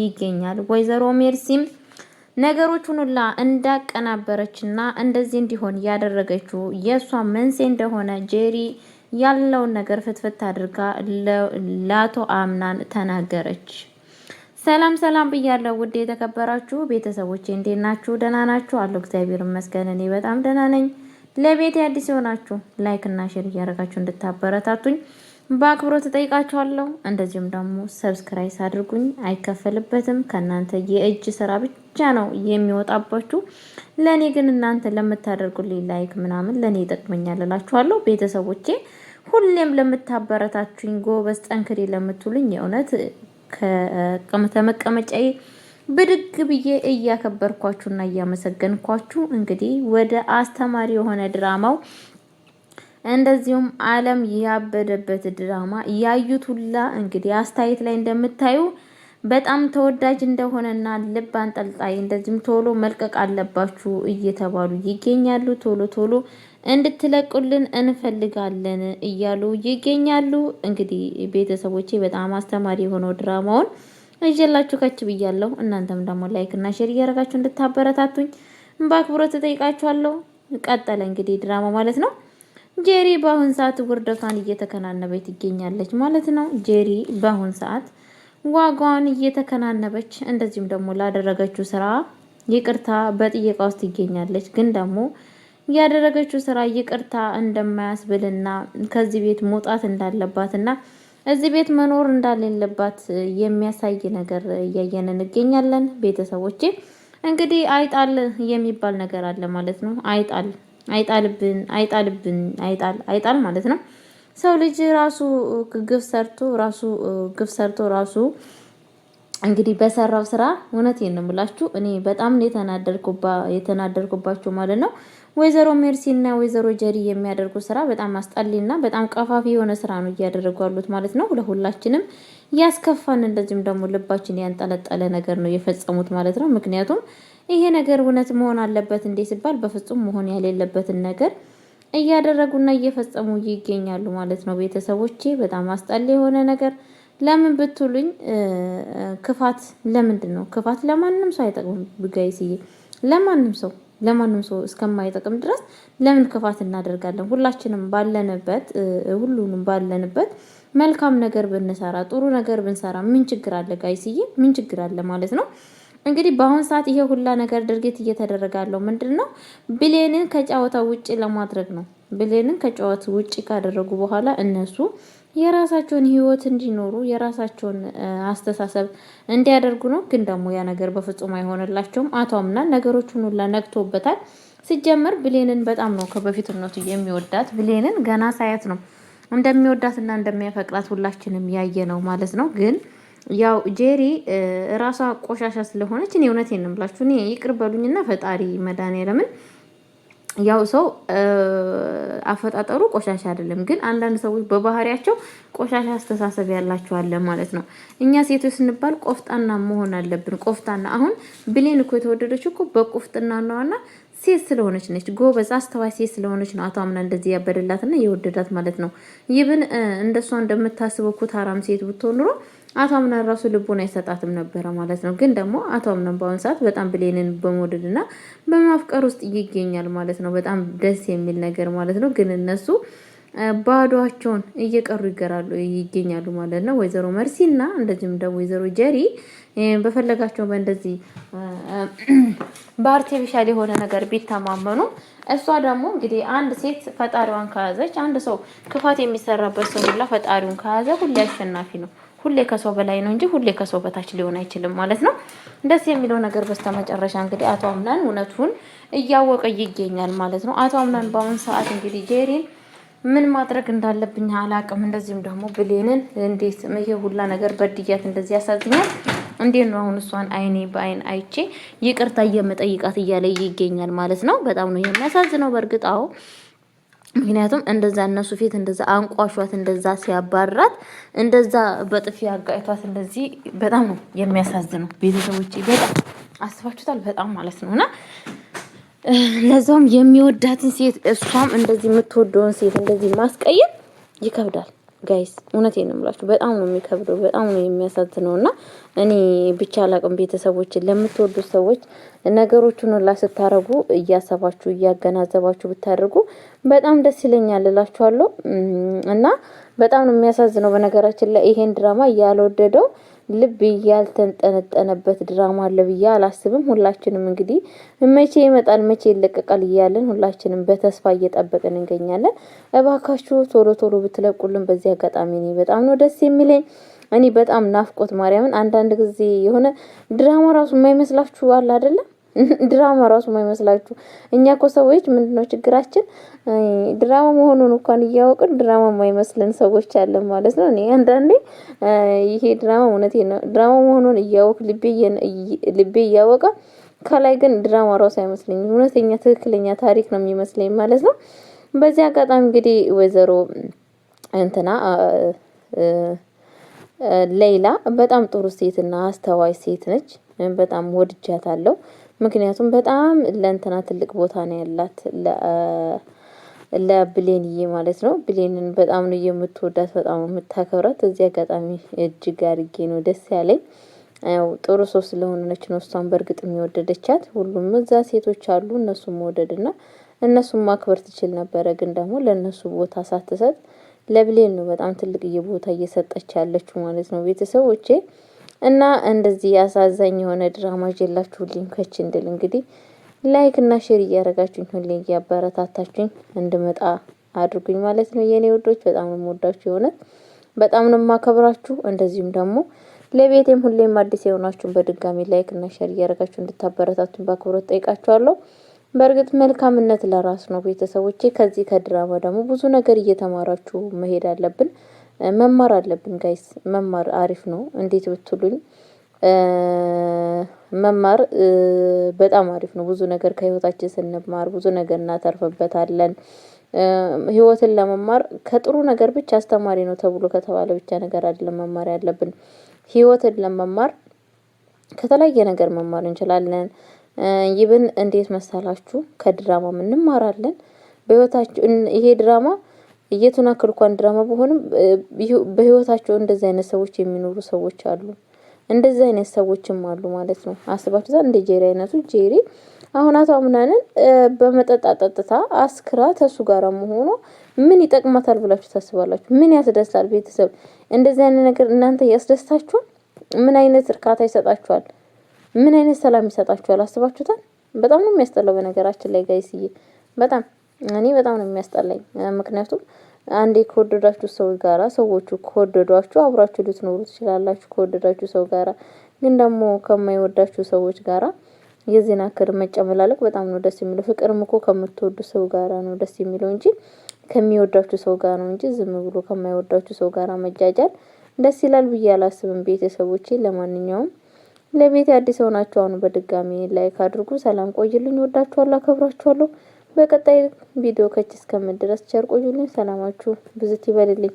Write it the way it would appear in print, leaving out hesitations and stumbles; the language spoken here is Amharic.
ይገኛል። ወይዘሮ ሜርሲም ነገሮቹን ሁላ እንዳቀናበረችና እንደዚህ እንዲሆን ያደረገችው የሷ መንሴ እንደሆነ ጄሪ ያለውን ነገር ፍትፍት አድርጋ ለአቶ አምናን ተናገረች። ሰላም ሰላም ብያለሁ ውድ የተከበራችሁ ቤተሰቦቼ እንዴት ናችሁ? ደህና ናችሁ? አለሁ እግዚአብሔር ይመስገን እኔ በጣም ደህና ነኝ። ለቤት አዲስ የሆናችሁ ላይክ እና ሼር እያደረጋችሁ እንድታበረታቱኝ በአክብሮት እጠይቃችኋለሁ። እንደዚሁም ደግሞ ሰብስክራይብ አድርጉኝ፣ አይከፈልበትም። ከእናንተ የእጅ ስራ ብቻ ነው የሚወጣባችሁ። ለኔ ግን እናንተ ለምታደርጉልኝ ላይክ ምናምን ለኔ ይጠቅመኛል እላችኋለሁ። ቤተሰቦቼ ሁሌም ለምታበረታችሁኝ ጎበዝ ጠንክሬ ለምትሉኝ የእውነት ከመቀመጫዬ ብድግ ብዬ እያከበርኳችሁና እያመሰገንኳችሁ እንግዲህ ወደ አስተማሪ የሆነ ድራማው እንደዚሁም ዓለም ያበደበት ድራማ ያዩት ሁላ እንግዲህ አስተያየት ላይ እንደምታዩ በጣም ተወዳጅ እንደሆነና ልብ አንጠልጣይ እንደዚህም ቶሎ መልቀቅ አለባችሁ እየተባሉ ይገኛሉ። ቶሎ ቶሎ እንድትለቁልን እንፈልጋለን እያሉ ይገኛሉ። እንግዲህ ቤተሰቦቼ በጣም አስተማሪ የሆነው ድራማውን እጀላችሁ ከች ብያለሁ። እናንተም ደግሞ ላይክ እና ሼር እያደረጋችሁ እንድታበረታቱኝ በአክብሮት እጠይቃችኋለሁ። ቀጠለ እንግዲህ ድራማ ማለት ነው። ጄሪ በአሁን ሰዓት ውርደቷን እየተከናነበች ትገኛለች ማለት ነው። ጄሪ በአሁን ሰዓት ዋጋዋን እየተከናነበች እንደዚሁም ደግሞ ላደረገችው ስራ ይቅርታ በጥየቃ ውስጥ ትገኛለች። ግን ደግሞ ያደረገችው ስራ ይቅርታ እንደማያስብልና ከዚህ ቤት መውጣት እንዳለባትና እዚህ ቤት መኖር እንዳሌለባት የሚያሳይ ነገር እያየን እንገኛለን። ቤተሰቦቼ እንግዲህ አይጣል የሚባል ነገር አለ ማለት ነው። አይጣል ማለት ነው። ሰው ልጅ ራሱ ግፍ ሰርቶ ራሱ እንግዲህ በሰራው ስራ እውነቴን ነው የምላችሁ እኔ በጣም ነው የተናደርኩባቸው ማለት ነው። ወይዘሮ ሜርሲና ወይዘሮ ጀሪ የሚያደርጉ ስራ በጣም አስጠሊና በጣም ቀፋፊ የሆነ ስራ ነው እያደረጉ ያሉት ማለት ነው። ለሁላችንም ያስከፋን እንደዚህም ደግሞ ልባችን ያንጠለጠለ ነገር ነው የፈጸሙት ማለት ነው። ምክንያቱም ይሄ ነገር እውነት መሆን አለበት እንዴ ሲባል በፍጹም መሆን ያሌለበትን ነገር እያደረጉና እየፈጸሙ ይገኛሉ ማለት ነው። ቤተሰቦቼ በጣም አስጠሊ የሆነ ነገር ለምን ብትሉኝ ክፋት ለምንድን ነው? ክፋት ለማንም ሰው አይጠቅምም ጋይስዬ። ለማንም ሰው እስከማይጠቅም ድረስ ለምን ክፋት እናደርጋለን? ሁላችንም ባለንበት መልካም ነገር ብንሰራ ጥሩ ነገር ብንሰራ ምን ችግር አለ ጋይስዬ? ምን ችግር አለ ማለት ነው። እንግዲህ በአሁን ሰዓት ይሄ ሁላ ነገር ድርጊት እየተደረገ ያለው ምንድነው? ብሌንን ከጨዋታ ውጪ ለማድረግ ነው። ብሌንን ከጨዋታ ውጪ ካደረጉ በኋላ እነሱ የራሳቸውን ህይወት እንዲኖሩ የራሳቸውን አስተሳሰብ እንዲያደርጉ ነው። ግን ደግሞ ያ ነገር በፍጹም አይሆንላቸውም። አቶ አምናን ነገሮችን ሁላ ነግቶበታል። ሲጀመር ብሌንን በጣም ነው ከበፊትነቱ የሚወዳት። ብሌንን ገና ሳያት ነው እንደሚወዳትና እንደሚያፈቅራት ሁላችንም ያየ ነው ማለት ነው። ግን ያው ጄሪ ራሷ ቆሻሻ ስለሆነች እኔ እውነቴን ነው የምላችሁ እኔ ይቅር በሉኝና ፈጣሪ መድኃኒዓለምን ያው ሰው አፈጣጠሩ ቆሻሻ አይደለም። ግን አንዳንድ ሰዎች በባህሪያቸው ቆሻሻ አስተሳሰብ ያላቸው አለ ማለት ነው። እኛ ሴቶች ስንባል ቆፍጣና መሆን አለብን። ቆፍጣና አሁን ብሌን እኮ የተወደደችው እኮ በቆፍጥና ነውና ሴት ስለሆነች ነች። ጎበዝ አስተዋይ ሴት ስለሆነች ነው አቶ አምና እንደዚህ ያበደላትና የወደዳት ማለት ነው። ይብን እንደሷ እንደምታስበው ኩታራም ሴት ብትሆን ኑሮ አቶ አምና ራሱ ልቡን አይሰጣትም ነበረ ማለት ነው። ግን ደግሞ አቶ አምና በአሁን ሰዓት በጣም ብሌንን በመውደድና በማፍቀር ውስጥ ይገኛል ማለት ነው። በጣም ደስ የሚል ነገር ማለት ነው። ግን እነሱ ባዶአቸውን እየቀሩ ይገኛሉ ማለት ነው። ወይዘሮ መርሲና እንደዚህም ደግሞ ወይዘሮ ጀሪ በፈለጋቸው በእንደዚህ በአርቲፊሻል የሆነ ነገር ቢተማመኑ እሷ ደግሞ እንግዲህ አንድ ሴት ፈጣሪዋን ከያዘች አንድ ሰው ክፋት የሚሰራበት ሰው ሁላ ፈጣሪውን ከያዘ ሁሌ አሸናፊ ነው። ሁሌ ከሰው በላይ ነው እንጂ ሁሌ ከሰው በታች ሊሆን አይችልም ማለት ነው። ደስ የሚለው ነገር በስተመጨረሻ እንግዲህ አቶ አምናን እውነቱን እያወቀ ይገኛል ማለት ነው። አቶ አምናን በአሁን ሰዓት እንግዲህ ጄሪን ምን ማድረግ እንዳለብኝ አላቅም። እንደዚህም ደግሞ ብሌንን እንዴት ይሄ ሁላ ነገር በድያት እንደዚህ ያሳዝኛል እንዴት ነው አሁን እሷን አይኔ በአይን አይቼ ይቅርታ እየመጠይቃት እያለ ይገኛል ማለት ነው። በጣም ነው የሚያሳዝነው በእርግጥ አዎ። ምክንያቱም እንደዛ እነሱ ፊት እንደዛ አንቋሿት እንደዛ ሲያባራት እንደዛ በጥፊ አጋይቷት እንደዚህ በጣም ነው የሚያሳዝነው። ቤተሰቦቼ በጣም አስባችሁታል በጣም ማለት ነውና ለዛውም የሚወዳትን ሴት እሷም እንደዚህ የምትወደውን ሴት እንደዚህ ማስቀየም ይከብዳል። ጋይስ እውነቴን ነው የምላችሁ። በጣም ነው የሚከብደው፣ በጣም ነው የሚያሳዝነው። እና እኔ ብቻ አላቅም ቤተሰቦችን ለምትወዱት ሰዎች ነገሮቹን ሁላ ስታረጉ እያሰባችሁ እያገናዘባችሁ ብታደርጉ በጣም ደስ ይለኛል እላችኋለሁ። እና በጣም ነው የሚያሳዝነው። በነገራችን ላይ ይሄን ድራማ ያልወደደው ልብ ያልተንጠነጠነበት ድራማ አለ ብዬ አላስብም። ሁላችንም እንግዲህ መቼ ይመጣል መቼ ይለቀቃል እያለን ሁላችንም በተስፋ እየጠበቅን እንገኛለን። እባካችሁ ቶሎ ቶሎ ብትለቁልን በዚህ አጋጣሚ እኔ በጣም ነው ደስ የሚለኝ። እኔ በጣም ናፍቆት ማርያምን አንዳንድ ጊዜ የሆነ ድራማ ራሱ የማይመስላችሁ አለ አይደለም ድራማ ራሱ የማይመስላችሁ። እኛ እኮ ሰዎች ምንድነው ችግራችን? ድራማ መሆኑን እንኳን እያወቅን ድራማ የማይመስለን ሰዎች አለን ማለት ነው። እኔ አንዳንዴ ይሄ ድራማ እውነቴን ነው ድራማ መሆኑን እያወቅ ልቤ እያወቀ ከላይ ግን ድራማ ራሱ አይመስለኝም። እውነተኛ ትክክለኛ ታሪክ ነው የሚመስለኝ ማለት ነው። በዚህ አጋጣሚ እንግዲህ ወይዘሮ እንትና ሌላ በጣም ጥሩ ሴትና አስተዋይ ሴት ነች። በጣም ወድጃታለሁ። ምክንያቱም በጣም ለእንትና ትልቅ ቦታ ነው ያላት ለብሌንዬ ማለት ነው። ብሌንን በጣም ነው የምትወዳት፣ በጣም ነው የምታከብራት። እዚህ አጋጣሚ እጅግ አድርጌ ነው ደስ ያለኝ። ያው ጥሩ ሰው ስለሆነች ነው እሷን በእርግጥ የሚወደደቻት። ሁሉም እዛ ሴቶች አሉ እነሱም መውደድና እነሱም ማክበር ትችል ነበረ። ግን ደግሞ ለእነሱ ቦታ ሳትሰጥ ለብሌን ነው በጣም ትልቅዬ ቦታ እየሰጠች ያለችው ማለት ነው ቤተሰቦቼ። እና እንደዚህ አሳዛኝ የሆነ ድራማ ይዤላችሁልኝ ከች እንድል እንግዲህ ላይክ እና ሼር እያደረጋችሁኝ ሁሌ እያበረታታችሁኝ እንድመጣ አድርጉኝ ማለት ነው የኔ ውዶች። በጣም ነው የምወዳችሁ፣ የሆነ በጣም ነው የማከብራችሁ። እንደዚሁም ደግሞ ለቤቴም ሁሌም አዲስ የሆናችሁን በድጋሚ ላይክ እና ሼር እያደረጋችሁ እንድታበረታቱኝ በአክብሮት ጠይቃችኋለሁ። በእርግጥ መልካምነት ለራስ ነው ቤተሰቦቼ። ከዚህ ከድራማ ደግሞ ብዙ ነገር እየተማራችሁ መሄድ አለብን፣ መማር አለብን ጋይስ። መማር አሪፍ ነው። እንዴት ብትሉኝ መማር በጣም አሪፍ ነው። ብዙ ነገር ከህይወታችን ስንማር ብዙ ነገር እናተርፍበታለን። ህይወትን ለመማር ከጥሩ ነገር ብቻ አስተማሪ ነው ተብሎ ከተባለ ብቻ ነገር አይደለም መማር ያለብን። ህይወትን ለመማር ከተለያየ ነገር መማር እንችላለን። ይብን እንዴት መሰላችሁ? ከድራማ እንማራለን በህይወታችን። ይሄ ድራማ የቱን ያክል እንኳን ድራማ ቢሆንም በህይወታቸው እንደዚህ አይነት ሰዎች የሚኖሩ ሰዎች አሉ። እንደዚህ አይነት ሰዎችም አሉ ማለት ነው። አስባችሁታ እንደ ጄሪ አይነቱ ጄሪ አሁን አቶ አምናንን በመጠጥ አጠጥታ አስክራ ተሱ ጋር መሆኑ ምን ይጠቅማታል ብላችሁ ታስባላችሁ? ምን ያስደስታል? ቤተሰብ እንደዚህ አይነት ነገር እናንተ ያስደስታችኋል? ምን አይነት እርካታ ይሰጣችኋል? ምን አይነት ሰላም ይሰጣችኋል? አስባችሁታል? በጣም ነው የሚያስጠላው በነገራችን ላይ ጋይስዬ። በጣም እኔ በጣም ነው የሚያስጠላኝ። ምክንያቱም አንዴ ከወደዳችሁ ሰው ጋራ ሰዎቹ ከወደዷችሁ አብራችሁ ልትኖሩ ትችላላችሁ ከወደዳችሁ ሰው ጋራ። ግን ደግሞ ከማይወዳችሁ ሰዎች ጋራ የዚህን አክር መጨመላለቅ በጣም ነው ደስ የሚለው። ፍቅርም እኮ ከምትወዱ ሰው ጋራ ነው ደስ የሚለው እንጂ ከሚወዳችሁ ሰው ጋር ነው እንጂ ዝም ብሎ ከማይወዳችሁ ሰው ጋራ መጃጃል ደስ ይላል ብዬ አላስብም ቤተሰቦቼ። ለማንኛውም ለቤት አዲስ ሆናችሁ አሁን በድጋሚ ላይክ አድርጉ። ሰላም ቆይልኝ። ወዳችኋለሁ፣ አከብራችኋለሁ። በቀጣይ ቪዲዮ ከች እስከምድረስ ቸር ቆዩልኝ። ሰላማችሁ ብዝት ይበልልኝ።